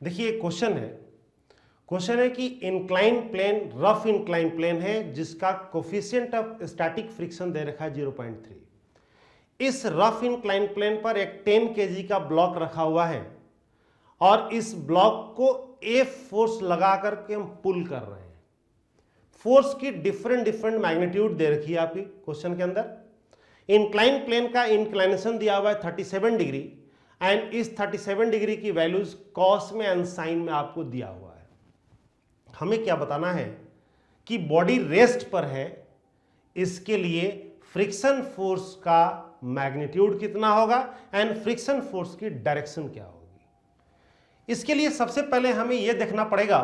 देखिए क्वेश्चन है कि incline plane, rough incline plane है जिसका कोफिशिएंट ऑफ स्टैटिक फ्रिक्शन दे रखा है 0.3। इस रफ इंक्लाइन प्लेन पर एक 10 kg का ब्लॉक रखा हुआ है और इस ब्लॉक को F फोर्स लगा करके हम पुल कर रहे हैं। फोर्स की डिफरेंट मैग्नीट्यूड दे रखी है आपकी क्वेश्चन के अंदर। इंक्लाइन प्लेन का इंक्लाइनेशन दिया हुआ है 37 डिग्री एंड इस 37 डिग्री की वैल्यूज कॉस में एंड साइन में आपको दिया हुआ है। हमें क्या बताना है कि बॉडी रेस्ट पर है, इसके लिए फ्रिक्शन फोर्स का मैग्नीट्यूड कितना होगा एंड फ्रिक्शन फोर्स की डायरेक्शन क्या होगी। इसके लिए सबसे पहले हमें यह देखना पड़ेगा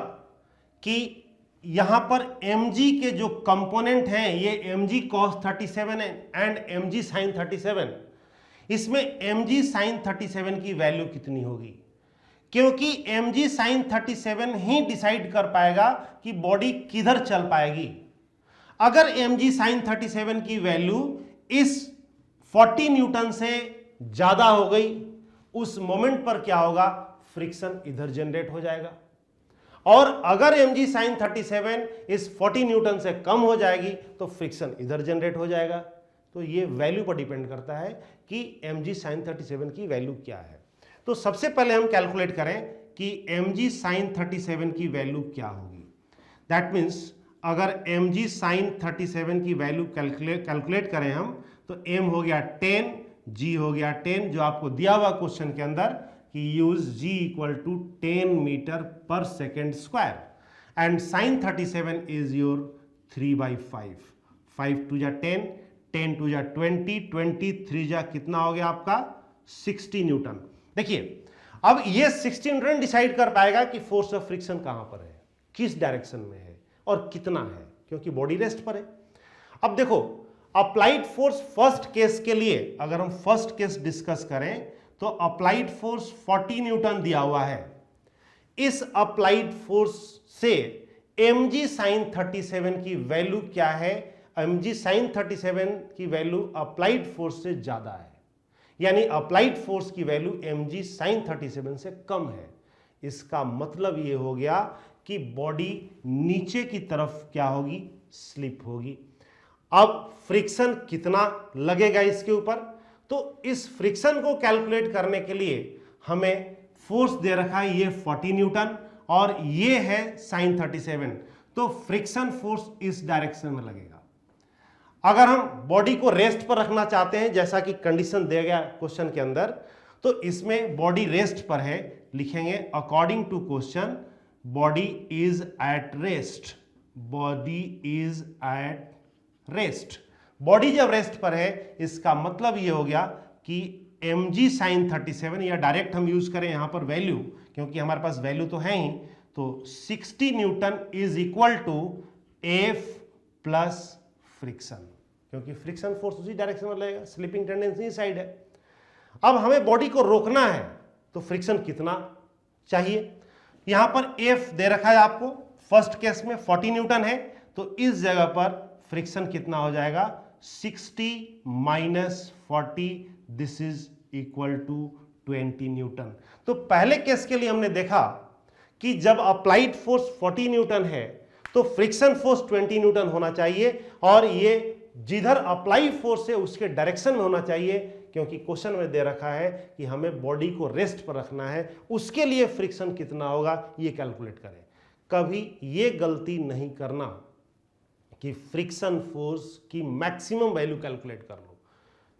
कि यहां पर mg के जो कंपोनेंट हैं ये mg cos 37 and mg sin 37, इसमें mg sin 37 की वैल्यू कितनी होगी, क्योंकि mg sin 37 ही डिसाइड कर पाएगा कि बॉडी किधर चल पाएगी। अगर mg sin 37 की वैल्यू इस 40 न्यूटन से ज्यादा हो गई, उस मोमेंट पर क्या होगा, फ्रिक्शन इधर जनरेट हो जाएगा। और अगर mg sin 37 इस 40 न्यूटन से कम हो जाएगी तो फ्रिक्शन इधर जनरेट हो जाएगा। तो ये वैल्यू पर डिपेंड करता है कि mg sin 37 की वैल्यू क्या है। तो सबसे पहले हम कैलकुलेट करें कि mg sin 37 की वैल्यू क्या होगी। दैट मीन्स अगर mg sin 37 की वैल्यू कैलकुलेट करें हम, तो m हो गया 10, g हो गया 10, जो आपको दिया हुआ क्वेश्चन के अंदर कि use g equal to 10 metre पर second square and sine 37 is your 3/5, 5 टू जा 10, 10 टू जा 20, 23 जा कितना हो गया आपका 60 न्यूटन। देखिए अब ये 60 न्यूटन डिसाइड कर पाएगा कि फोर्स ऑफ फ्रिक्शन कहां पर है, किस डायरेक्शन में है और कितना है, क्योंकि बॉडी रेस्ट पर है। अब देखो अप्लाइड फोर्स फर्स्ट केस के लिए अगर हम फर्स्ट केस डिस्कस करें तो अप्लाइड फोर्स 40 न्यूटन दिया हुआ है। इस अप्लाइड फोर्स से mg sin 37 की वैल्यू क्या है, mg sin 37 की वैल्यू अप्लाइड फोर्स से ज्यादा है, यानी अप्लाइड फोर्स की वैल्यू mg sin 37 से कम है। इसका मतलब ये हो गया कि बॉडी नीचे की तरफ क्या होगी, स्लिप होगी। अब फ्रिक्शन कितना लगेगा इसके ऊपर, तो इस फ्रिक्शन को कैलकुलेट करने के लिए हमें फोर्स दे रखा है ये 40 न्यूटन और ये है sin 37, तो फ्रिक्शन फोर्स इस डायरेक्शन में लगेगा। अगर हम बॉडी को रेस्ट पर रखना चाहते हैं जैसा कि कंडीशन दिया गया क्वेश्चन के अंदर, तो इसमें बॉडी रेस्ट पर है, लिखेंगे according to question body is at rest, body is at rest. Body जब रेस्ट पर है इसका मतलब ये हो गया कि mg sin 37, या डायरेक्ट हम यूज करें यहां पर वैल्यू, क्योंकि हमारे पास वैल्यू तो है ही, तो 60 newton is equal to F plus friction, क्योंकि फ्रिक्शन फोर्स उसी डायरेक्शन में लगेगा, स्लिपिंग टेंडेंसी साइड है। अब हमें बॉडी को रोकना है तो फ्रिक्शन कितना चाहिए, यहां पर F दे रखा है आपको, फर्स्ट केस में 40 न्यूटन है, तो इस जगह पर फ्रिक्शन कितना हो जाएगा 60 minus 40, this is equal to 20 newton. तो पहले केस के लिए हमने देखा कि जब अप्लाइड फोर्स 40 न्यूटन है तो फ्रिक्शन फोर्स 20 न्यूटन होना चाहिए और ये जिधर अप्लाई फोर्स है उसके डायरेक्शन में होना चाहिए, क्योंकि क्वेश्चन में दे रखा है कि हमें बॉडी को रेस्ट पर रखना है, उसके लिए फ्रिक्शन कितना होगा ये कैलकुलेट करें। कभी ये गलती नहीं करना कि फ्रिक्शन फोर्स की मैक्सिमम वैल्यू कैलकुलेट कर लो।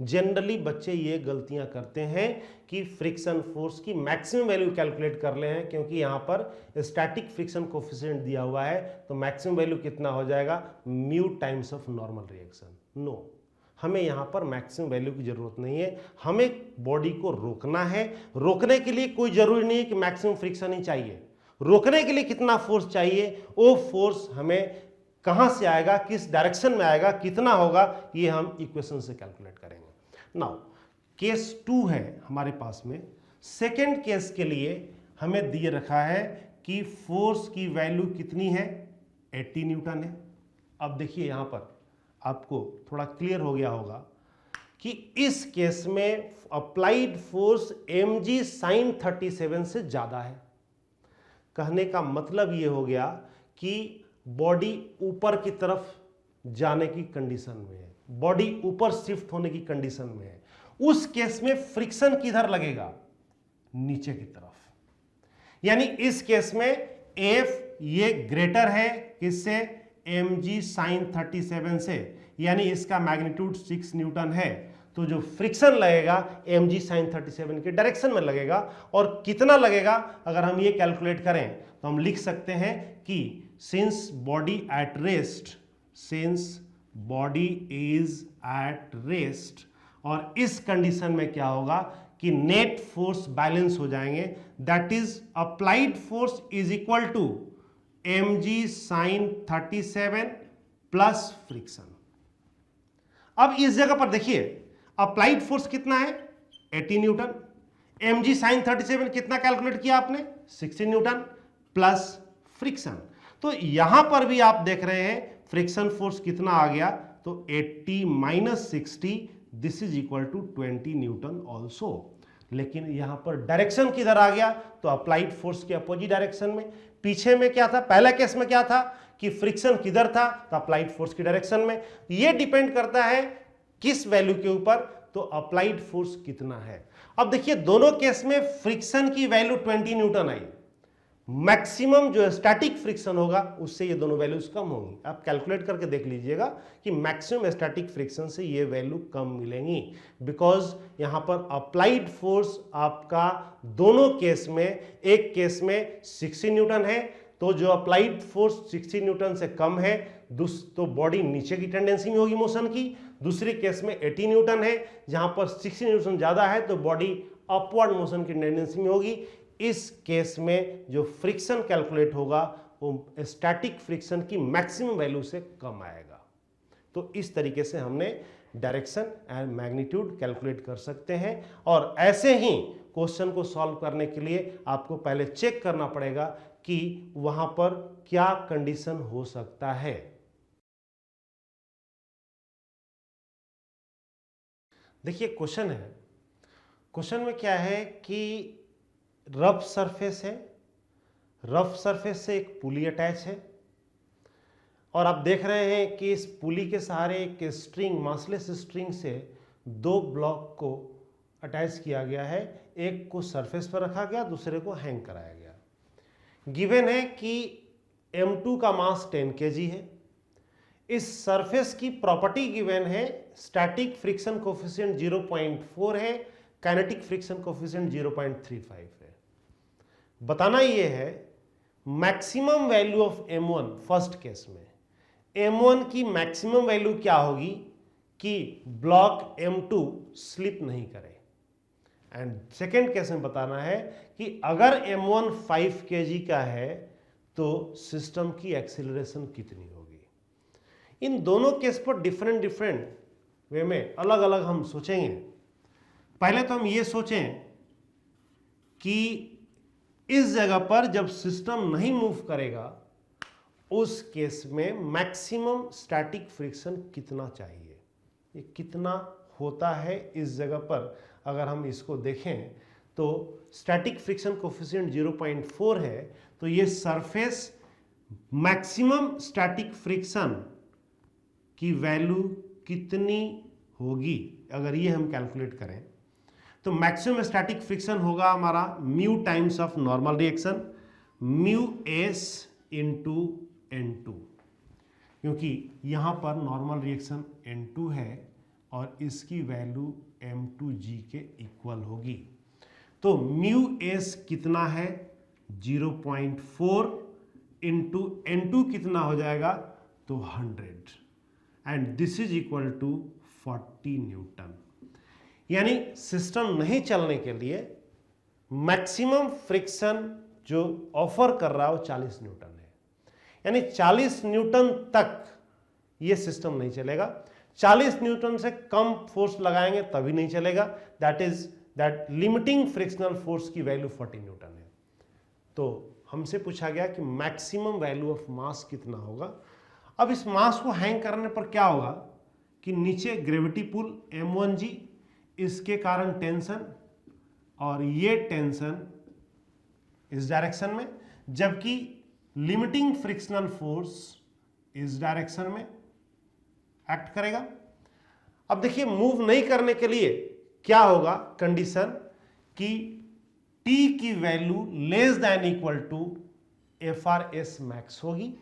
जनरली बच्चे ये गलतियां करते हैं कि फ्रिक्शन फोर्स की मैक्सिमम वैल्यू कैलकुलेट कर ले हैं, क्योंकि यहां पर स्टैटिक फ्रिक्शन कोफिशिएंट दिया हुआ है, तो मैक्सिमम वैल्यू कितना हो जाएगा mu times of normal reaction. No, हमें यहां पर मैक्सिमम वैल्यू की जरूरत नहीं है, हमें बॉडी को रोकना है। रोकने के लिए कोई जरूरी नहीं है कि मैक्सिमम फ्रिक्शन ही चाहिए, रोकने के लिए कितना फोर्स चाहिए, वो फोर्स हमें कहां से आएगा, किस डायरेक्शन में आएगा, कितना होगा, ये हम इक्वेशन से कैलकुलेट करेंगे। नाउ केस 2 है हमारे पास में। सेकेंड केस के लिए हमें दिए रखा है कि फोर्स की वैल्यू कितनी है, 80 न्यूटन है। अब देखिए यहां पर आपको थोड़ा क्लियर हो गया होगा कि इस केस में अप्लाइड फोर्स mg sin 37 से ज्यादा है। कहने का मतलब ये हो गया कि बॉडी ऊपर की तरफ जाने की कंडीशन में है, बॉडी ऊपर शिफ्ट होने की कंडीशन में है। उस केस में फ्रिक्शन किधर लगेगा? नीचे की तरफ। यानी इस केस में एफ ये ग्रेटर है किससे? mg sin 37 से, यानी इसका मैग्नीट्यूड 6 न्यूटन है, तो जो फ्रिक्शन लगेगा mg sin 37 के डायरेक्शन में लगेगा। और कितना लगेगा अगर हम ये कैलकुलेट करें तो हम लिख सकते हैं कि since body is at rest, और इस कंडीशन में क्या होगा कि नेट फोर्स बैलेंस हो जाएंगे, that is applied force is equal to mg sin 37 plus friction. अब इस जगह पर देखिए अप्लाइड फोर्स कितना है? 80 न्यूटन। mg sin 37 कितना कैलकुलेट किया आपने? 60 न्यूटन प्लस फ्रिक्शन। तो यहां पर भी आप देख रहे हैं फ्रिक्शन फोर्स कितना आ गया, तो 80 minus 60 this is equal to 20 newton also. लेकिन यहां पर डायरेक्शन किधर आ गया? तो अप्लाइड फोर्स के अपोजिट डायरेक्शन में। पीछे में क्या था? पहला केस में क्या था कि फ्रिक्शन किधर था? तो अप्लाइड फोर्स की डायरेक्शन में। यह डिपेंड करता है किस वैल्यू के ऊपर? तो अप्लाइड फोर्स कितना है। अब देखिए दोनों केस में फ्रिक्शन की वैल्यू 20 न्यूटन आई। मैक्सिमम जो स्टैटिक फ्रिक्शन होगा उससे ये दोनों वैल्यूज कम होंगी। आप कैलकुलेट करके देख लीजिएगा कि मैक्सिमम स्टैटिक फ्रिक्शन से ये वैल्यू कम मिलेंगी, बिकॉज यहां पर अप्लाइड फोर्स आपका दोनों केस में, एक केस में 60 न्यूटन है, तो जो अप्लाइड फोर्स 60 न्यूटन से कम है तो बॉडी नीचे की टेंडेंसी में होगी मोशन की। दूसरी केस में 80 न्यूटन है, जहां पर 60 न्यूटन ज्यादा है तो बॉडी अपवर्ड मोशन की टेंडेंसी में होगी। इस केस में जो फ्रिक्शन कैलकुलेट होगा वो स्टैटिक फ्रिक्शन की मैक्सिमम वैल्यू से कम आएगा। तो इस तरीके से हमने डायरेक्शन एंड मैग्नीट्यूड कैलकुलेट कर सकते हैं। और ऐसे ही क्वेश्चन को सॉल्व करने के लिए आपको पहले चेक करना पड़ेगा कि वहां पर क्या कंडीशन हो सकता है। देखिए क्वेश्चन है, क्वेश्चन में क्या है कि रफ सरफेस है, रफ सरफेस से एक पुली अटैच है, और आप देख रहे हैं कि इस पुली के सहारे एक स्ट्रिंग, मासलेस स्ट्रिंग से दो ब्लॉक को अटैच किया गया है। एक को सरफेस पर रखा गया, दूसरे को हैंग कराया गया। गिवन है कि m2 का मास 10 kg है। इस सरफेस की प्रॉपर्टी गिवन है, स्टैटिक फ्रिक्शन कोफिशिएंट 0.4 है, काइनेटिक फ्रिक्शन कोफिशिएंट 0.35 है। बताना यह है maximum value of m1। First case में m1 की मैक्सिमम वैल्यू क्या होगी कि ब्लॉक m2 स्लिप नहीं करे। एंड सेकेंड केस में बताना है कि अगर m1 5 kg का है तो सिस्टम की एक्सीलरेशन कितनी होगी। इन दोनों केस पर डिफरेंट वे में अलग अलग हम सोचेंगे। पहले तो हम ये सोचें कि इस जगह पर जब सिस्टम नहीं मूव करेगा उस केस में मैक्सिमम स्टैटिक फ्रिक्शन कितना चाहिए, ये कितना होता है इस जगह पर। अगर हम इसको देखें तो स्टैटिक फ्रिक्शन कोफिशिएंट 0.4 है, तो ये सरफेस मैक्सिमम स्टैटिक फ्रिक्शन की वैल्यू कितनी होगी अगर ये हम कैलकुलेट करें तो मैक्सिमम स्टैटिक फ्रिक्शन होगा हमारा mu times of normal reaction, mu S into N2, क्योंकि यहां पर नॉर्मल रिएक्शन N2 है और इसकी वैल्यू M2G के इक्वल होगी। तो म्यू एस कितना है 0.4 इंटू N2 कितना हो जाएगा तो 100, and this is equal to 40 newton. यानी सिस्टम नहीं चलने के लिए मैक्सिमम फ्रिक्शन जो ऑफर कर रहा है वो 40 न्यूटन है। यानी 40 न्यूटन तक ये सिस्टम नहीं चलेगा। 40 न्यूटन से कम फोर्स लगाएंगे तभी नहीं चलेगा। दैट लिमिटिंग फ्रिक्शनल फोर्स की वैल्यू 40 न्यूटन है। तो हमसे पूछा गया कि मैक्सिमम वैल्यू ऑफ मास कितना होगा। अब इस मास को हैंग करने पर क्या होगा कि नीचे ग्रेविटी पुल M1G, इसके कारण टेंशन, और ये टेंशन इस डायरेक्शन में, जबकि लिमिटिंग फ्रिक्शनल फोर्स इस डायरेक्शन में एक्ट करेगा। अब देखिए मूव नहीं करने के लिए क्या होगा कंडीशन कि T की value less than equal to FRS max होगी।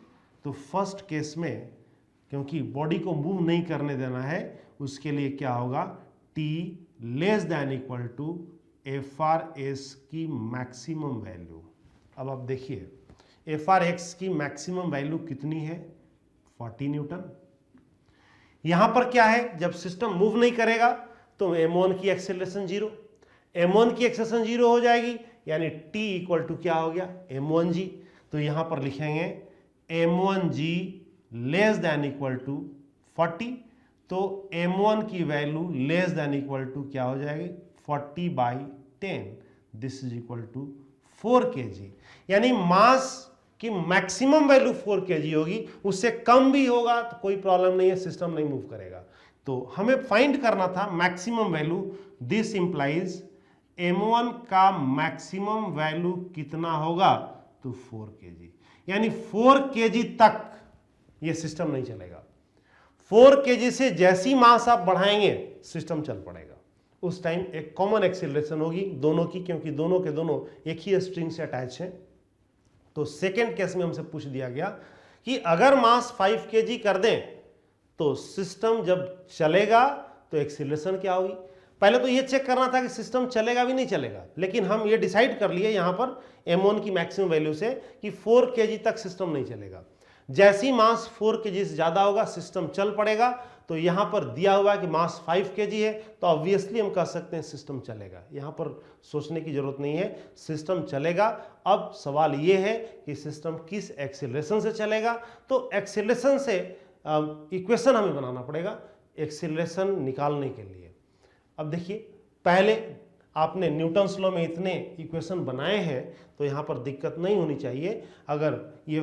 तो फर्स्ट केस में क्योंकि बॉडी को मूव नहीं करने देना है उसके लिए क्या होगा, T less than equal to FRS की मैक्सिमम वैल्यू। अब आप देखिए FRX की मैक्सिमम वैल्यू कितनी है, 40 न्यूटन। यहां पर क्या है, जब सिस्टम मूव नहीं करेगा तो m1 की एक्सेलरेशन 0, m1 की एक्सेलरेशन 0 हो जाएगी, यानी T इक्वल टू क्या हो गया, m1g। तो यहां पर लिखेंगे m1g less than equal to 40। तो m1 की value less than equal to क्या हो जाएगी, 40/10, this is equal to 4 kg। यानी मास की मैक्सिमम वैल्यू 4 kg होगी, उससे कम भी होगा तो कोई प्रॉब्लम नहीं है, सिस्टम नहीं मूव करेगा। तो हमें फाइंड करना था maximum value. This implies m1 का मैक्सिमम वैल्यू कितना होगा, तो 4 kg। यानी 4 kg तक ये सिस्टम नहीं चलेगा। 4 kg से जैसी मास आप बढ़ाएंगे सिस्टम चल पड़ेगा। उस टाइम एक कॉमन एक्सीलरेशन होगी दोनों की, क्योंकि दोनों के दोनों एक ही स्ट्रिंग से अटैच हैं। तो सेकेंड केस में हमसे पूछ दिया गया कि अगर मास 5 kg कर दें तो सिस्टम जब चलेगा तो एक्सीलरेशन क्या होगी। पहले तो ये चेक करना था कि सिस्टम चलेगा भी नहीं चलेगा, लेकिन हम ये डिसाइड कर लिए यहां पर m1 की मैक्सिमम वैल्यू से कि 4 kg तक सिस्टम नहीं चलेगा। जैसी मास 4 kg से ज्यादा होगा सिस्टम चल पड़ेगा। तो यहां पर दिया हुआ है कि मास 5 kg है, तो ऑब्वियसली हम कह सकते हैं सिस्टम चलेगा। यहां पर सोचने की जरूरत नहीं है, सिस्टम चलेगा। अब सवाल यह है कि सिस्टम किस एक्सीलरेशन से चलेगा। तो एक्सीलरेशन से इक्वेशन हमें बनाना पड़ेगा एक्सीलरेशन निकालने के लिए। अब देखिए पहले आपने न्यूटन्स लॉ में इतने इक्वेशन बनाए हैं तो यहां पर दिक्कत नहीं होनी चाहिए। अगर ये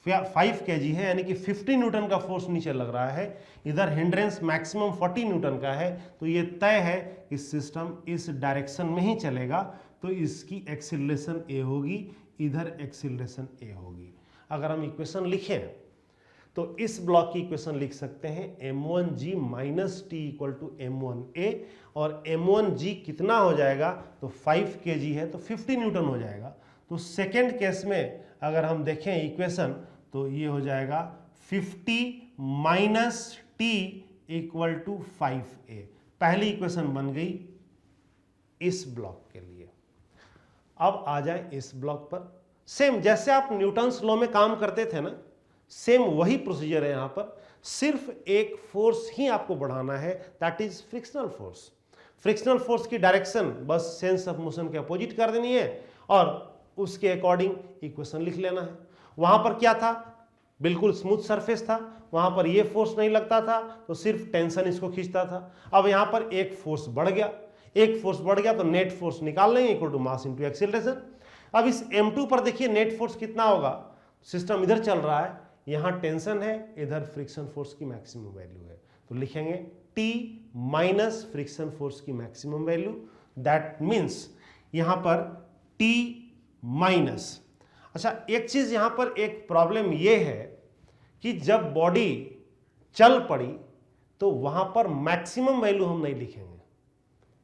5 kg है यानी कि 50 न्यूटन का फोर्स नीचे लग रहा है, इधर हिंड्रेंस मैक्सिमम 40 न्यूटन का है, तो ये तय है कि सिस्टम इस डायरेक्शन में ही चलेगा। तो इसकी एक्सीलरेशन a होगी, इधर एक्सीलरेशन a होगी। अगर हम इक्वेशन लिखें तो इस ब्लॉक की इक्वेशन लिख सकते हैं m1g minus T equal to m1a, और m1g कितना हो जाएगा, तो 5 kg है तो 50 न्यूटन हो जाएगा। तो सेकेंड केस में अगर हम देखें इक्वेशन तो ये हो जाएगा 50 minus T equal to 5a। पहली इक्वेशन बन गई इस ब्लॉक के लिए। अब आ जाए इस ब्लॉक पर। सेम जैसे आप न्यूटन्स लॉ में काम करते थे ना, सेम वही प्रोसीजर है यहां पर। सिर्फ एक फोर्स ही आपको बढ़ाना है, that is frictional force. Frictional force की डायरेक्शन बस सेंस ऑफ मोशन के अपोजिट कर देनी है और उसके अकॉर्डिंग इक्वेशन लिख लेना है। वहां पर क्या था, बिल्कुल स्मूथ सरफेस था, वहां पर ये फोर्स नहीं लगता था तो सिर्फ टेंशन इसको खींचता था। अब यहां पर एक फोर्स बढ़ गया, एक फोर्स बढ़ गया तो नेट फोर्स निकाल लेंगे equal to mass into acceleration. अब इस m2 पर देखिए नेट फोर्स कितना होगा, सिस्टम इधर चल रहा है, यहां टेंशन है, इधर फ्रिक्शन फोर्स की मैक्सिमम वैल्यू है, तो लिखेंगे T माइनस फ्रिक्शन फोर्स की मैक्सिमम वैल्यू। दैट मींस यहां पर T माइनस। अच्छा एक चीज यहां पर एक प्रॉब्लम यह है कि जब बॉडी चल पड़ी तो वहां पर मैक्सिमम वैल्यू हम नहीं लिखेंगे।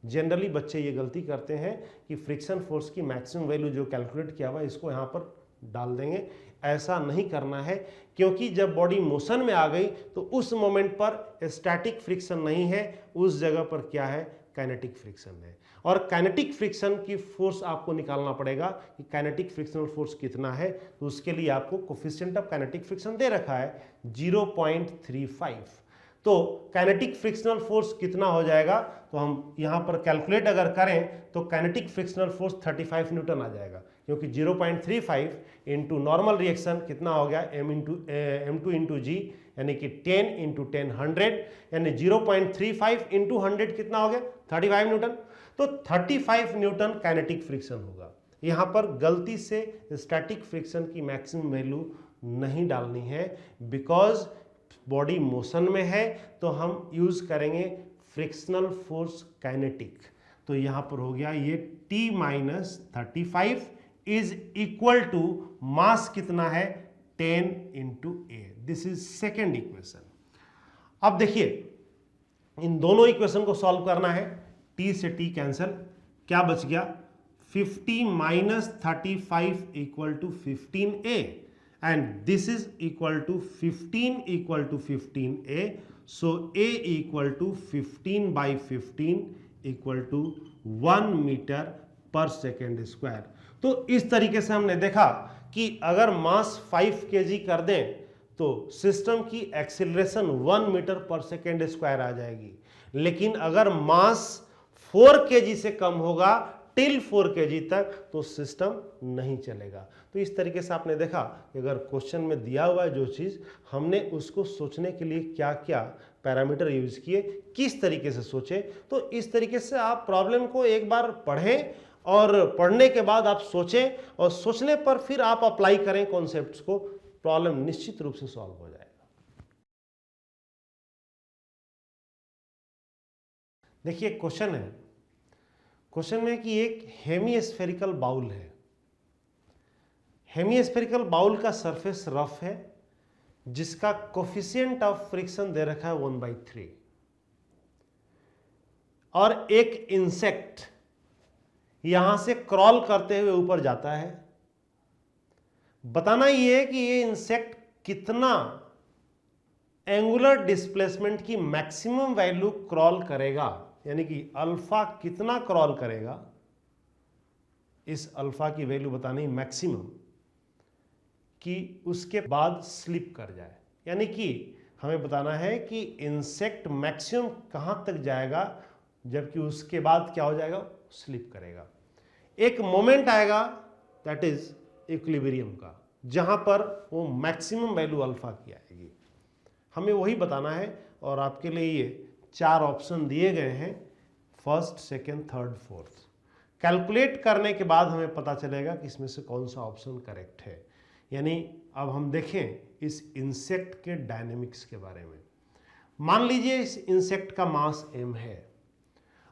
जनरली बच्चे ये गलती करते हैं कि फ्रिक्शन फोर्स की मैक्सिमम वैल्यू जो कैलकुलेट किया हुआ है इसको यहां पर डाल देंगे। ऐसा नहीं करना है, क्योंकि जब बॉडी मोशन में आ गई तो उस मोमेंट पर स्टैटिक फ्रिक्शन नहीं है, उस जगह पर क्या है, काइनेटिक फ्रिक्शन है। और काइनेटिक फ्रिक्शन की फोर्स आपको निकालना पड़ेगा कि काइनेटिक फ्रिक्शनल फोर्स कितना है। तो उसके लिए आपको कोफिशिएंट ऑफ काइनेटिक फ्रिक्शन दे रखा है 0.35। तो काइनेटिक फ्रिक्शनल फोर्स कितना हो जाएगा, तो हम यहां पर कैलकुलेट अगर करें तो काइनेटिक फ्रिक्शनल फोर्स 35 न्यूटन आ जाएगा, क्योंकि 0.35 इंटू नॉर्मल रिएक्शन कितना हो गया m2 इंटू जी, यानी कि 10 इंटू 10 100, यानी 0.35 इंटू 100 कितना हो गया 35 न्यूटन। तो 35 न्यूटन काइनेटिक फ्रिक्शन होगा। यहां पर गलती से स्टैटिक फ्रिक्शन की मैक्सिमम वैल्यू नहीं डालनी है, बिकॉज बॉडी मोशन में है तो हम यूज करेंगे फ्रिक्शनल फोर्स काइनेटिक। तो यहां पर हो गया ये T minus 35 is equal to mass कितना है 10 into a. This is second equation. अब देखिए इन दोनों इक्वेशन को सॉल्व करना है, t से t कैंसिल, क्या बच गया 50 minus 35 equal to 15a and this is equal to 15 equal to 15a, so a equal to 15 by 15 equal to 1 metre पर सेकेंड स्क्वायर। तो इस तरीके से हमने देखा कि अगर मास 5 kg कर दें तो सिस्टम की एक्सीलरेशन 1 मीटर पर सेकेंड स्क्वायर आ जाएगी, लेकिन अगर मास 4 kg से कम होगा टिल 4 kg तक तो सिस्टम नहीं चलेगा। तो इस तरीके से आपने देखा कि अगर क्वेश्चन में दिया हुआ है जो चीज़, हमने उसको सोचने के लिए क्या क्या पैरामीटर यूज किए, किस तरीके से सोचे। तो इस तरीके से आप प्रॉब्लम को एक बार पढ़ें और पढ़ने के बाद आप सोचें और सोचने पर फिर आप अप्लाई करें कॉन्सेप्ट्स को, प्रॉब्लम निश्चित रूप से सॉल्व हो जाएगा। देखिए क्वेश्चन है, क्वेश्चन में कि एक हेमीस्फेरिकल बाउल है। हेमीस्फेरिकल बाउल का सरफेस रफ है जिसका कोफिशिएंट ऑफ फ्रिक्शन दे रखा है 1/3 और एक इंसेक्ट यहां से क्रॉल करते हुए ऊपर जाता है। बताना यह है कि ये इंसेक्ट कितना एंगुलर डिस्प्लेसमेंट की मैक्सिमम वैल्यू क्रॉल करेगा, यानी कि अल्फा कितना क्रॉल करेगा, इस अल्फा की वैल्यू बतानी मैक्सिमम, कि उसके बाद स्लिप कर जाए। यानी कि हमें बताना है कि इंसेक्ट मैक्सिमम कहां तक जाएगा जबकि उसके बाद क्या हो जाएगा, स्लिप करेगा। एक मोमेंट आएगा दैट इज इक्विलिब्रियम का, जहां पर वो मैक्सिमम वैल्यू अल्फा की आएगी। हमें वही बताना है और आपके लिए ये 4 ऑप्शन दिए गए हैं, first, second, third, fourth. Calculate करने के बाद हमें पता चलेगा कि इसमें से कौन सा ऑप्शन करेक्ट है। यानी अब हम देखें इस इंसेक्ट के डायनेमिक्स के बारे में। मान लीजिए इस इंसेक्ट का मास m है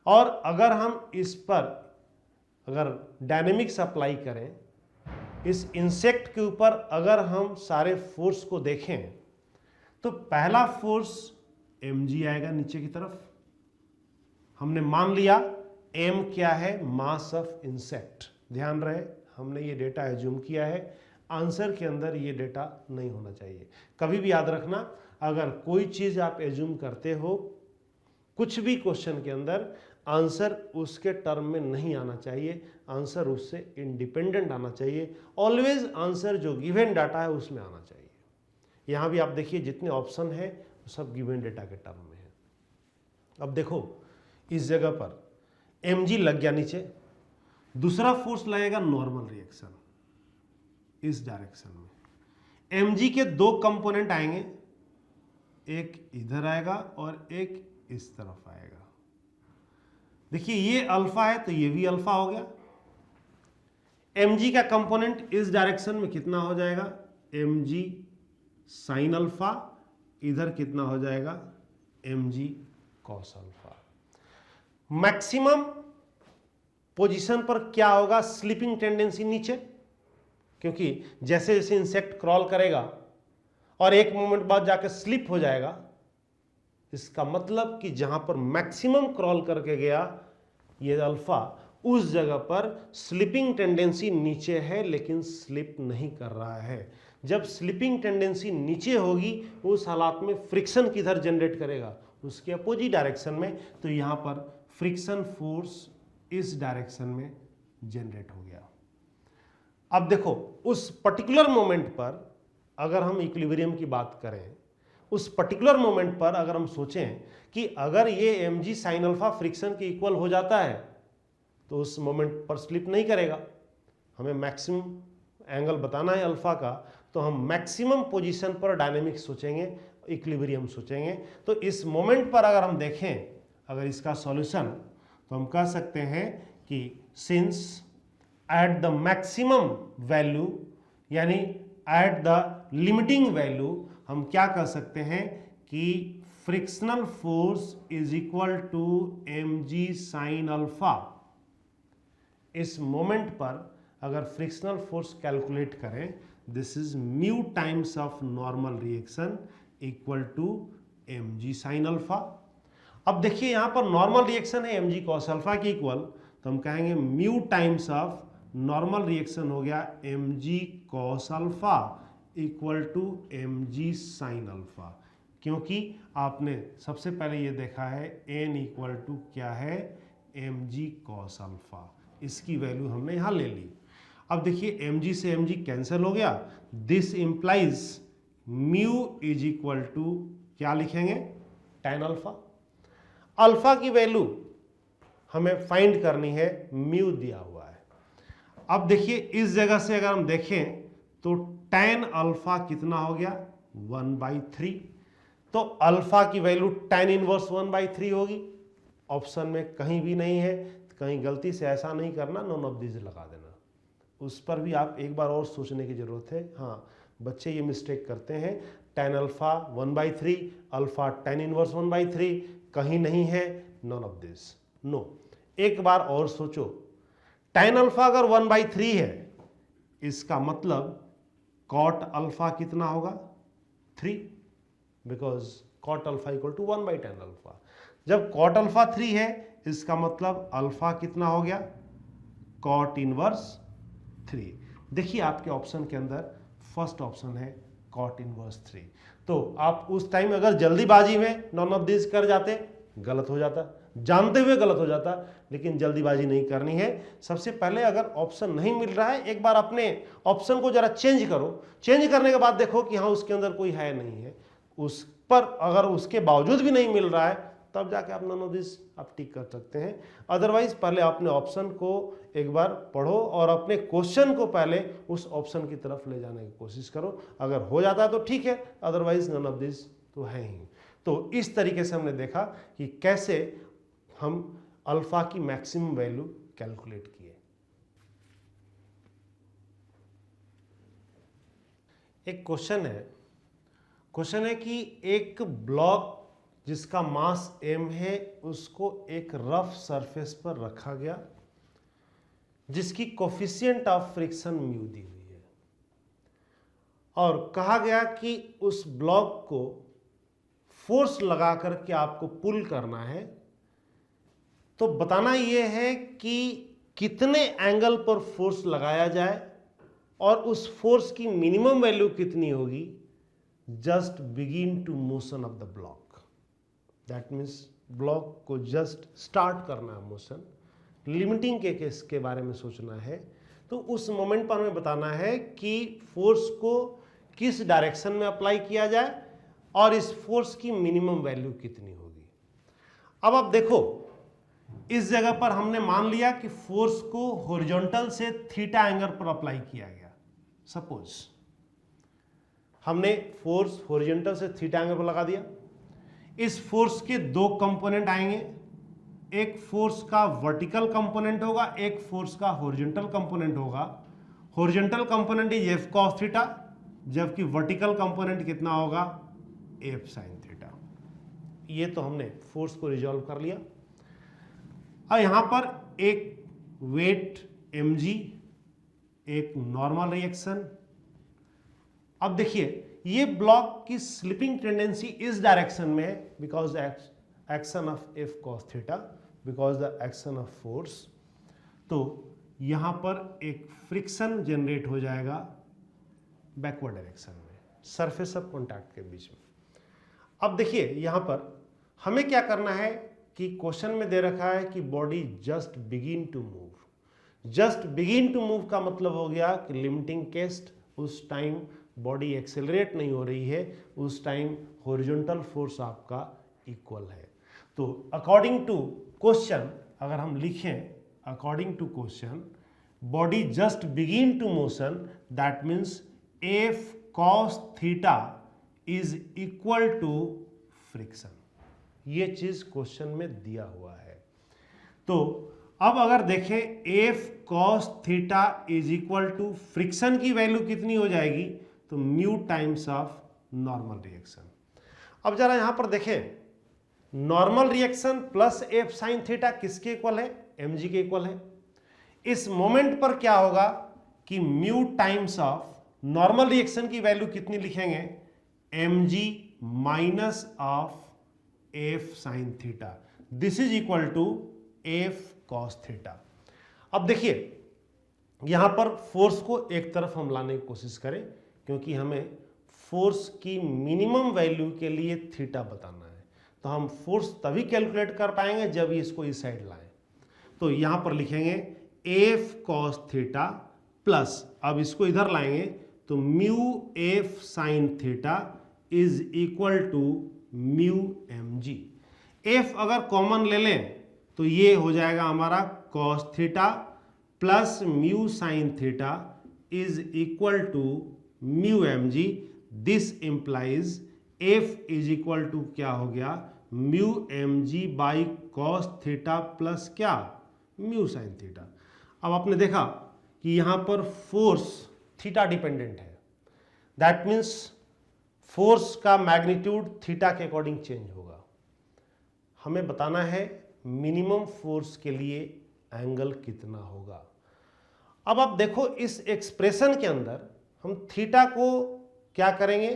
और अगर हम इस पर अगर डायनेमिक्स अप्लाई करें, इस इंसेक्ट के ऊपर अगर हम सारे फोर्स को देखें तो पहला फोर्स mg आएगा नीचे की तरफ। हमने मान लिया m क्या है, मास ऑफ इंसेक्ट। ध्यान रहे हमने ये डेटा एज्यूम किया है, आंसर के अंदर ये डेटा नहीं होना चाहिए। कभी भी याद रखना, अगर कोई चीज़ आप एज्यूम करते हो कुछ भी क्वेश्चन के अंदर, आंसर उसके टर्म में नहीं आना चाहिए, आंसर उससे इंडिपेंडेंट आना चाहिए। ऑलवेज आंसर जो गिवन डाटा है उसमें आना चाहिए। यहाँ भी आप देखिए जितने ऑप्शन हैं वो सब गिवन डेटा के टर्म में है। अब देखो इस जगह पर mg लग गया नीचे, दूसरा फोर्स लगेगा नॉर्मल रिएक्शन इस डायरेक्शन में। mg के 2 कंपोनेंट आएंगे, एक इधर आएगा और एक इस तरफ आएगा। देखिए ये अल्फा है तो ये भी अल्फा हो गया। mg का कंपोनेंट इस डायरेक्शन में कितना हो जाएगा, mg साइन अल्फा, इधर कितना हो जाएगा mg cos alpha. Maximum position पर क्या होगा, स्लिपिंग टेंडेंसी नीचे, क्योंकि जैसे जैसे इंसेक्ट क्रॉल करेगा और एक मोमेंट बाद जाकर स्लिप हो जाएगा, इसका मतलब कि जहां पर मैक्सिमम क्रॉल करके गया ये अल्फा, उस जगह पर स्लिपिंग टेंडेंसी नीचे है लेकिन स्लिप नहीं कर रहा है। जब स्लिपिंग टेंडेंसी नीचे होगी उस हालात में फ्रिक्शन किधर जनरेट करेगा, उसके अपोजिट डायरेक्शन में। तो यहां पर फ्रिक्शन फोर्स इस डायरेक्शन में जनरेट हो गया। अब देखो उस पर्टिकुलर मोमेंट पर अगर हम इक्विलिब्रियम की बात करें, उस पर्टिकुलर मोमेंट पर अगर हम सोचें कि अगर ये mg साइन अल्फा फ्रिक्शन के इक्वल हो जाता है तो उस मोमेंट पर स्लिप नहीं करेगा। हमें मैक्सिमम एंगल बताना है अल्फा का, तो हम मैक्सिमम पोजीशन पर डायनेमिक्स सोचेंगे, इक्विलिब्रियम सोचेंगे। तो इस मोमेंट पर अगर हम देखें अगर इसका सॉल्यूशन, तो हम कह सकते हैं कि since at the maximum value यानी एट द लिमिटिंग वैल्यू, हम क्या कह सकते हैं कि frictional force is equal to mg sine alpha. इस मोमेंट पर अगर फ्रिक्शनल फोर्स कैलकुलेट करें, this is mu times of normal reaction equal to mg sine alpha. अब देखिए यहां पर नॉर्मल रिएक्शन है mg कॉस अल्फा के इक्वल, तो हम कहेंगे mu times of normal reaction हो गया mg cos alpha equal to mg sine alpha, क्योंकि आपने सबसे पहले ये देखा है n इक्वल टू क्या है mg कॉस अल्फा, इसकी वैल्यू हमने यहां ले ली। अब देखिए mg से mg कैंसिल हो गया, this implies mu is equal to क्या लिखेंगे tan अल्फा। अल्फा की वैल्यू हमें फाइंड करनी है, म्यू दिया हुआ है। अब देखिए इस जगह से अगर हम देखें तो tan अल्फा कितना हो गया 1/3, तो अल्फा की वैल्यू tan इनवर्स 1/3 होगी। ऑप्शन में कहीं भी नहीं है, कहीं गलती से ऐसा नहीं करना, नॉन ऑफ दिस लगा देना, उस पर भी आप एक बार और सोचने की जरूरत है। हाँ, बच्चे ये मिस्टेक करते हैं, tan alpha 1/3, alpha tan inverse 1/3, कहीं नहीं है नॉन ऑफ दिस, नो। एक बार और सोचो, tan अल्फा अगर 1/3 है, इसका मतलब cot अल्फा कितना होगा 3, because cot alpha equal to 1/tan alpha. जब cot अल्फा 3 है, इसका मतलब अल्फा कितना हो गया cot इनवर्स 3। देखिए आपके ऑप्शन के अंदर फर्स्ट ऑप्शन है cot इनवर्स 3, तो आप उस टाइम अगर जल्दीबाजी में नॉन ऑफ दिस कर जाते, गलत हो जाता, जानते हुए गलत हो जाता, लेकिन जल्दीबाजी नहीं करनी है। सबसे पहले अगर ऑप्शन नहीं मिल रहा है, एक बार अपने ऑप्शन को जरा चेंज करो, चेंज करने के बाद देखो कि हाँ उसके अंदर कोई है नहीं है, उस पर अगर उसके बावजूद भी नहीं मिल रहा है, तब जाके आप नॉन ऑफ दिस आप टिक कर सकते हैं। अदरवाइज पहले अपने ऑप्शन को एक बार पढ़ो और अपने क्वेश्चन को पहले उस ऑप्शन की तरफ ले जाने की कोशिश करो। अगर हो जाता है तो ठीक है, अदरवाइज नॉन ऑफ दिस तो है ही। तो इस तरीके से हमने देखा कि कैसे हम अल्फा की मैक्सिमम वैल्यू कैलकुलेट किए। एक क्वेश्चन है कि एक ब्लॉक जिसका मास m है, उसको एक रफ सरफेस पर रखा गया, जिसकी कोफिशिएंट ऑफ फ्रिक्शन म्यू दी हुई है, और कहा गया कि उस ब्लॉक को फोर्स लगा करके आपको पुल करना है। तो बताना यह है कि कितने एंगल पर फोर्स लगाया जाए और उस फोर्स की मिनिमम वैल्यू कितनी होगी just begin to motion of the block. That means block को जस्ट स्टार्ट करना है मोशन, लिमिटिंग के केस के बारे में सोचना है। तो उस मोमेंट पर हमें बताना है कि फोर्स को किस डायरेक्शन में अप्लाई किया जाए और इस फोर्स की मिनिमम वैल्यू कितनी होगी। अब आप देखो, इस जगह पर हमने मान लिया कि फोर्स को हॉरिजॉन्टल से थीटा एंगल पर अप्लाई किया गया। सपोज हमने फोर्स हॉरिजॉन्टल से थीटा एंगल पर लगा दिया। इस फोर्स के दो कंपोनेंट आएंगे, एक फोर्स का वर्टिकल कंपोनेंट होगा, एक फोर्स का हॉरिजॉन्टल कंपोनेंट होगा। Horizontal component is F cos theta, जबकि वर्टिकल कंपोनेंट कितना होगा एफ साइन थीटा। ये तो हमने फोर्स को रिजॉल्व कर लिया। अब यहां पर एक वेट mg, एक नॉर्मल रिएक्शन। अब देखिए ये ब्लॉक की स्लिपिंग टेंडेंसी इस डायरेक्शन में है because action of F cos theta, because the action of force. तो यहां पर एक फ्रिक्शन जनरेट हो जाएगा बैकवर्ड डायरेक्शन में, सरफेस ऑफ कॉन्टैक्ट के बीच में। अब देखिए यहां पर हमें क्या करना है कि क्वेश्चन में दे रखा है कि body just begin to move. Just begin to move का मतलब हो गया कि लिमिटिंग केस, उस टाइम बॉडी एक्सेलरेट नहीं हो रही है, उस टाइम हॉरिजॉन्टल फोर्स आपका इक्वल है। तो अकॉर्डिंग टू क्वेश्चन अगर हम लिखें, according to question body just begin to motion, that means F cos theta is equal to friction. ये चीज क्वेश्चन में दिया हुआ है। तो अब अगर देखें F cos theta is equal to friction की वैल्यू कितनी हो जाएगी, तो mu times of normal reaction. अब जरा यहां पर देखें, normal reaction plus F sine theta किसके इक्वल है, mg के इक्वल है। इस मोमेंट पर क्या होगा, कि mu times of normal reaction की वैल्यू कितनी लिखेंगे, mg minus of F sine theta, this is equal to F cos theta. अब देखिए यहां पर फोर्स को एक तरफ हम लाने की कोशिश करें, क्योंकि हमें फोर्स की मिनिमम वैल्यू के लिए थीटा बताना है, तो हम फोर्स तभी कैलकुलेट कर पाएंगे जब इसको इस साइड लाएं। तो यहां पर लिखेंगे एफ कॉस थीटा प्लस, अब इसको इधर लाएंगे तो mu F sine theta is equal to mu M G. F अगर कॉमन ले लें तो ये हो जाएगा हमारा cos theta plus mu sine theta is equal to mu M G. This implies F is equal to क्या हो गया, mu M G by cos theta plus क्या, म्यू साइन थीटा। अब आपने देखा कि यहां पर फोर्स थीटा डिपेंडेंट है, दैट मीन्स फोर्स का मैग्नीट्यूड थीटा के अकॉर्डिंग चेंज होगा। हमें बताना है मिनिमम फोर्स के लिए एंगल कितना होगा। अब आप देखो इस एक्सप्रेशन के अंदर हम थीटा को क्या करेंगे,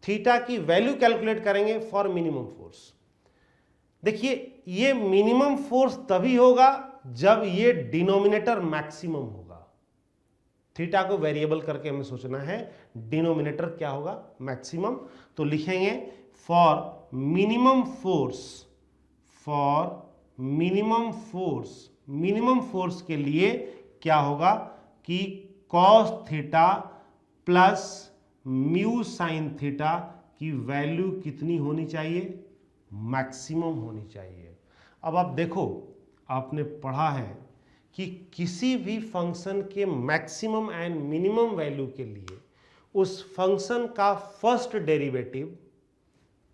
थीटा की वैल्यू कैलकुलेट करेंगे फॉर मिनिमम फोर्स। देखिए ये मिनिमम फोर्स तभी होगा जब ये डिनोमिनेटर मैक्सिमम होगा। थीटा को वेरिएबल करके हमें सोचना है, डिनोमिनेटर क्या होगा, मैक्सिमम। तो लिखेंगे for minimum force, for minimum force के लिए क्या होगा कि cos theta plus mu sine theta की वैल्यू कितनी होनी चाहिए, मैक्सिमम होनी चाहिए। अब आप देखो आपने पढ़ा है कि किसी भी फंक्शन के मैक्सिमम एंड मिनिमम वैल्यू के लिए उस फंक्शन का फर्स्ट डेरिवेटिव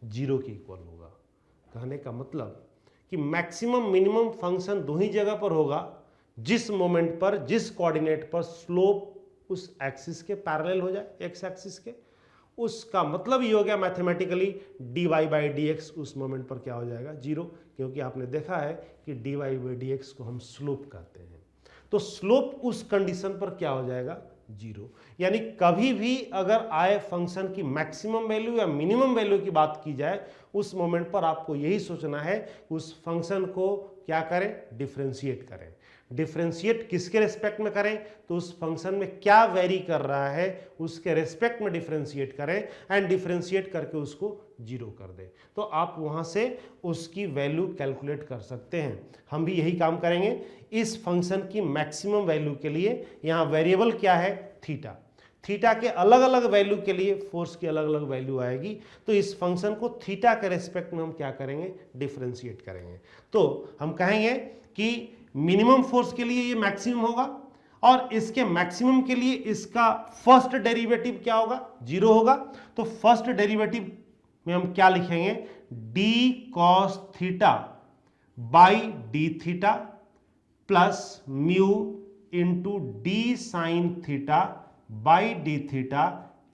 जीरो के इक्वल होगा। कहने का मतलब कि मैक्सिमम मिनिमम फंक्शन दो ही जगह पर होगा, जिस मोमेंट पर, जिस कोऑर्डिनेट पर स्लोप उस एक्सिस के पैरेलल हो जाए, एक्स एक्सिस के। उसका मतलब ये हो गया mathematically dy by D x उस मोमेंट पर क्या हो जाएगा, जीरो, क्योंकि आपने देखा है कि dy बाई डी एक्स को हम स्लोप कहते हैं। तो स्लोप उस कंडीशन पर क्या हो जाएगा, जीरो। यानी कभी भी अगर आए फंक्शन की मैक्सिमम वैल्यू या मिनिमम वैल्यू की बात की जाए, उस मोमेंट पर आपको यही सोचना है उस फंक्शन को क्या करें, डिफरेंशिएट करें। डिफरेंशिएट किसके रेस्पेक्ट में करें, तो उस फंक्शन में क्या वेरी कर रहा है उसके रेस्पेक्ट में डिफरेंशिएट करें एंड डिफरेंशिएट करके उसको जीरो कर दें, तो आप वहां से उसकी वैल्यू कैलकुलेट कर सकते हैं। हम भी यही काम करेंगे। इस फंक्शन की मैक्सिमम वैल्यू के लिए यहाँ वेरिएबल क्या है, थीटा। थीटा के अलग अलग वैल्यू के लिए फोर्स की अलग अलग वैल्यू आएगी, तो इस फंक्शन को थीटा के रेस्पेक्ट में हम क्या करेंगे, डिफरेंशिएट करेंगे। तो हम कहेंगे कि मिनिमम फोर्स के लिए ये मैक्सिमम होगा और इसके मैक्सिमम के लिए इसका फर्स्ट डेरिवेटिव क्या होगा, जीरो होगा। तो फर्स्ट डेरिवेटिव में हम क्या लिखेंगे, D cos theta by D theta plus mu into D sine theta by D theta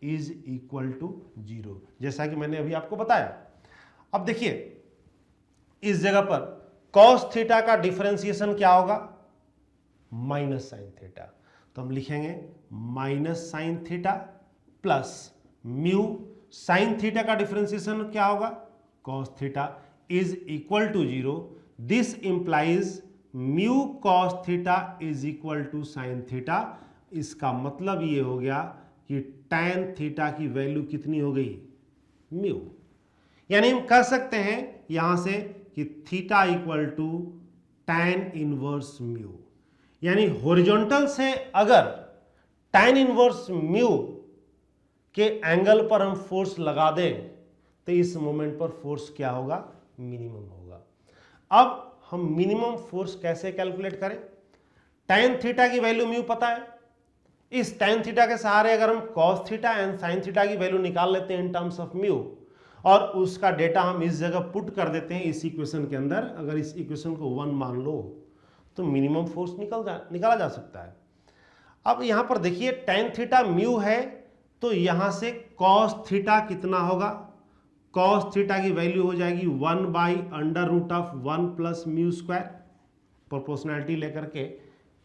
is equal to zero, जैसा कि मैंने अभी आपको बताया। अब देखिए इस जगह पर cos थीटा का डिफरेंशिएशन क्या होगा, माइनस साइन थीटा। तो हम लिखेंगे minus sine theta plus mu sine theta का डिफरेंशिएशन क्या होगा, cos theta is equal to zero. This implies mu cos theta is equal to sine theta. इसका मतलब ये हो गया कि tan थीटा की वैल्यू कितनी हो गई, म्यू। यानी हम कह सकते हैं यहां से कि theta equal to tan inverse mu. यानी हॉरिजॉन्टल से अगर tan इनवर्स म्यू के एंगल पर हम फोर्स लगा दें तो इस मोमेंट पर फोर्स क्या होगा, मिनिमम होगा। अब हम मिनिमम फोर्स कैसे कैलकुलेट करें, tan थीटा की वैल्यू म्यू पता है, इस tan थीटा के सहारे अगर हम cos theta and sin theta की वैल्यू निकाल लेते हैं इन टर्म्स ऑफ म्यू, और उसका डेटा हम इस जगह पुट कर देते हैं इस इक्वेशन के अंदर। अगर इस इक्वेशन को 1 मान लो तो मिनिमम फोर्स निकाला जा सकता है। अब यहां पर देखिए tan थीटा म्यू है, तो यहां से cos थीटा कितना होगा, cos थीटा की वैल्यू हो जाएगी 1 by under root of 1 plus mu square, proportionality लेकर के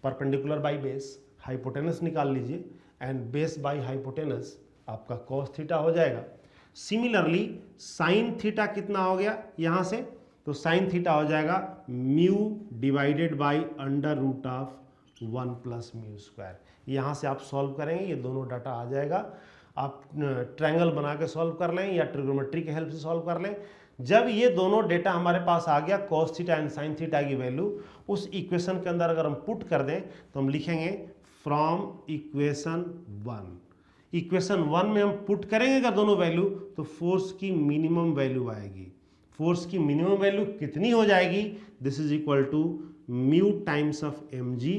परपेंडिकुलर बाई बेस हाइपोटेनस निकाल लीजिए एंड बेस बाय हाइपोटेनस आपका कॉस थीटा हो जाएगा। सिमिलरली साइन थीटा कितना हो गया यहाँ से, तो साइन थीटा हो जाएगा mu divided by under root of 1 plus mu square. यहाँ से आप सॉल्व करेंगे, ये दोनों डाटा आ जाएगा। आप ट्रायंगल बना के सॉल्व कर लें या ट्रिग्नोमेट्री के हेल्प से सॉल्व कर लें। जब ये दोनों डेटा हमारे पास आ गया cos theta and sine theta की वैल्यू, उस इक्वेशन के अंदर अगर हम पुट कर दें तो हम लिखेंगे फ्रॉम इक्वेशन 1। इक्वेशन 1 में हम पुट करेंगे अगर दोनों वैल्यू, तो फोर्स की मिनिमम वैल्यू आएगी। फोर्स की मिनिमम वैल्यू कितनी हो जाएगी, this is equal to mu times of mg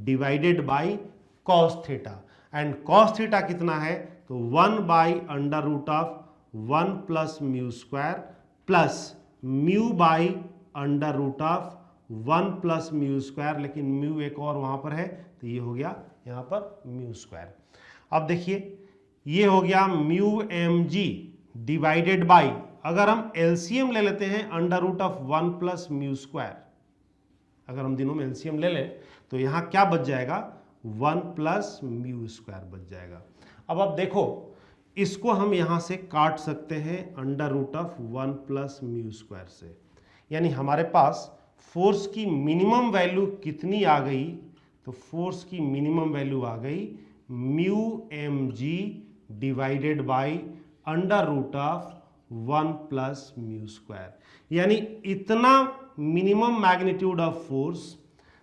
divided by cos theta, and cos theta कितना है, तो 1 by under root of 1 plus mu square plus mu by under root of 1 plus mu square, लेकिन mu एक और वहां पर है तो ये हो गया यहाँ पर म्यू स्क्वायर। अब देखिए ये हो गया म्यू mg डिवाइडेड बाय, अगर हम एलसीएम ले लेते हैं under root of 1 plus mu square, अगर हम दिनों में एलसीएम ले लें तो यहाँ क्या बच जाएगा, 1 प्लस म्यू स्क्वायर बच जाएगा। अब आप देखो इसको हम यहाँ से काट सकते हैं under root of 1 plus mu square से, यानी हमारे पास फोर्स की मिनिमम वैल्यू कितनी आ गई, तो फोर्स की मिनिमम वैल्यू आ गई mu mg divided by under root of 1 plus mu square. यानी इतना मिनिमम मैग्नीट्यूड ऑफ फोर्स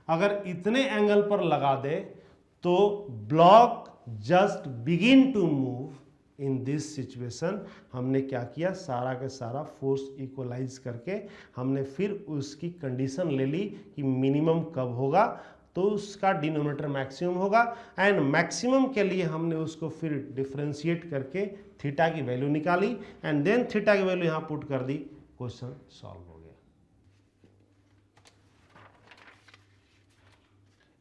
अगर इतने एंगल पर लगा दे तो block just begin to move. In this situation हमने क्या किया, सारा के सारा फोर्स इक्वलाइज करके हमने फिर उसकी कंडीशन ले ली कि मिनिमम कब होगा, तो उसका डिनोमिनेटर मैक्सिमम होगा, एंड मैक्सिमम के लिए हमने उसको फिर डिफरेंशिएट करके थीटा की वैल्यू निकाली, एंड देन थीटा की वैल्यू यहां पुट कर दी, क्वेश्चन सॉल्व हो गया।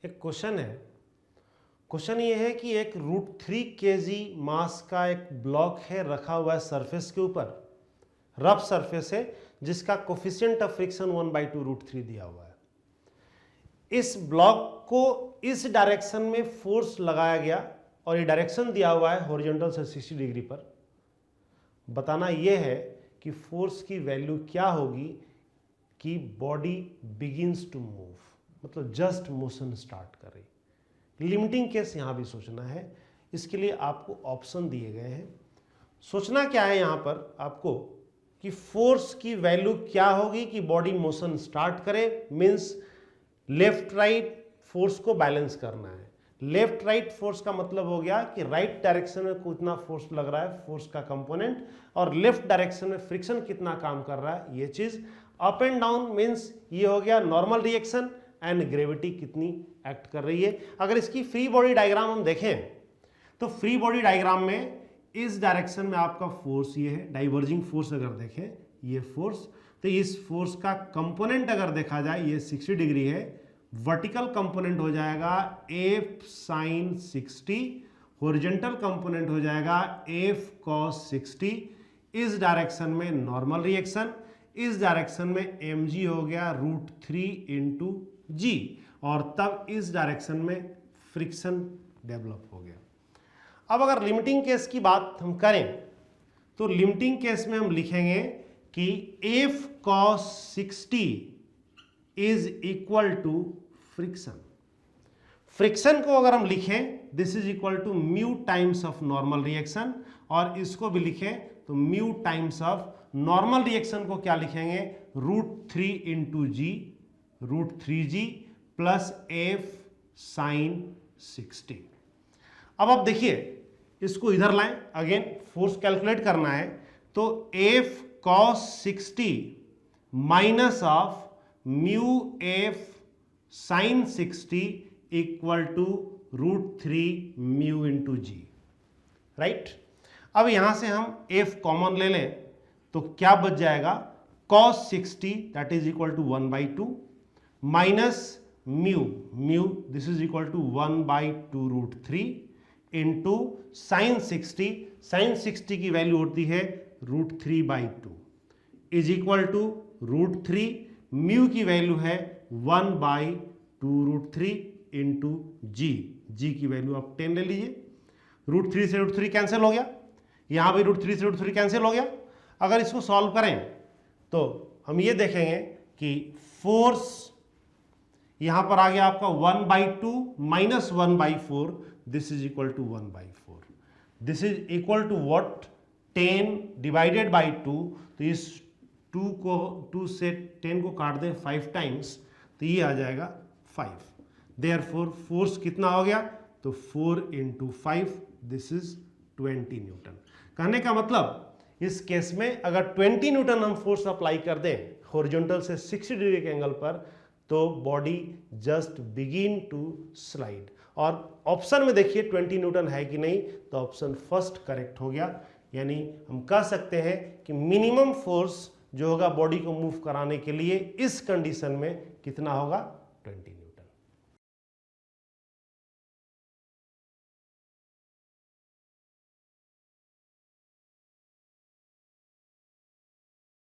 एक क्वेश्चन है, क्वेश्चन ये है कि एक √3 kg मास का एक ब्लॉक है रखा हुआ है सरफेस के ऊपर, रफ सरफेस है जिसका कोफिशिएंट ऑफ फ्रिक्शन 1/2 √3 दिया हुआ है। इस ब्लॉक को इस डायरेक्शन में फोर्स लगाया गया और ये डायरेक्शन दिया हुआ है हॉरिजॉन्टल से 60 डिग्री पर। बताना यह है कि फोर्स की वैल्यू क्या होगी कि बॉडी बिगिंस टू मूव, मतलब जस्ट मोशन स्टार्ट कर रही। लिमिटिंग केस यहां भी सोचना है, इसके लिए आपको ऑप्शन दिए गए हैं। सोचना क्या है यहां पर आपको कि फोर्स की वैल्यू क्या होगी कि बॉडी मोशन स्टार्ट करे, मींस लेफ्ट राइट फोर्स को बैलेंस करना है। लेफ्ट राइट फोर्स का मतलब हो गया कि राइट डायरेक्शन में कितना फोर्स लग रहा है, फोर्स का कंपोनेंट, और लेफ्ट डायरेक्शन में फ्रिक्शन कितना काम कर रहा है, ये चीज। अप एंड डाउन मींस ये हो गया नॉर्मल रिएक्शन, एंड ग्रेविटी कितनी एक्ट कर रही है। अगर इसकी फ्री बॉडी डायग्राम हम देखें तो फ्री बॉडी डायग्राम में इस डायरेक्शन में आपका फोर्स ये है, डाइवर्जिंग फोर्स अगर देखें ये फोर्स, तो इस फोर्स का कंपोनेंट अगर देखा जाए ये 60 डिग्री है, वर्टिकल कंपोनेंट हो जाएगा F sin 60, हॉरिजॉन्टल कंपोनेंट हो जाएगा F cos 60। इस डायरेक्शन में नॉर्मल रिएक्शन, इस डायरेक्शन में mg हो गया √3 इंटू जी, और तब इस डायरेक्शन में फ्रिक्शन डेवलप हो गया। अब अगर लिमिटिंग केस की बात हम करें तो लिमिटिंग केस में हम लिखेंगे कि F cos 60 is equal to friction. Friction को अगर हम लिखें this is equal to mu times of normal reaction, और इसको भी लिखें तो mu times of normal reaction को क्या लिखेंगे, √3 into G, √3g plus F sin 60। अब आप देखिए इसको इधर लाएं, अगेन फोर्स कैलकुलेट करना है, तो F cos 60 minus of mu F sin 60 equal to √3 mu into G, right. अब यहां से हम F कॉमन ले लें तो क्या बच जाएगा, cos 60 that is equal to 1/2 minus mu this is equal to 1/2 √3 into sine 60 की वैल्यू होती है √3/2 इज इक्वल टू √3, म्यू की वैल्यू है 1/2 √3 इंटू जी, जी की वैल्यू आप 10 ले लीजिए। √3 से √3 कैंसिल हो गया, यहाँ भी √3 से √3 कैंसिल हो गया। अगर इसको सॉल्व करें तो हम ये देखेंगे कि फोर्स यहाँ पर आ गया आपका 1/2 minus 1/4, this is equal to 1/4। This is equal to what, 10 divided by 2। तो इस 2 से 10 को काट दें 5 टाइम्स तो ये आ जाएगा 5। देयरफॉर फोर्स कितना हो गया, तो 4 × 5, दिस इज 20 न्यूटन। कहने का मतलब इस केस में अगर 20 न्यूटन हम फोर्स अप्लाई कर दें हॉरिजॉन्टल से 60 डिग्री के एंगल पर, तो body just begin to slide. और ऑप्शन में देखिए 20 न्यूटन है कि नहीं, तो ऑप्शन फर्स्ट करेक्ट हो गया। यानी हम कह सकते हैं कि मिनिमम फोर्स जो होगा बॉडी को मूव कराने के लिए इस कंडीशन में कितना होगा, 20 न्यूटन।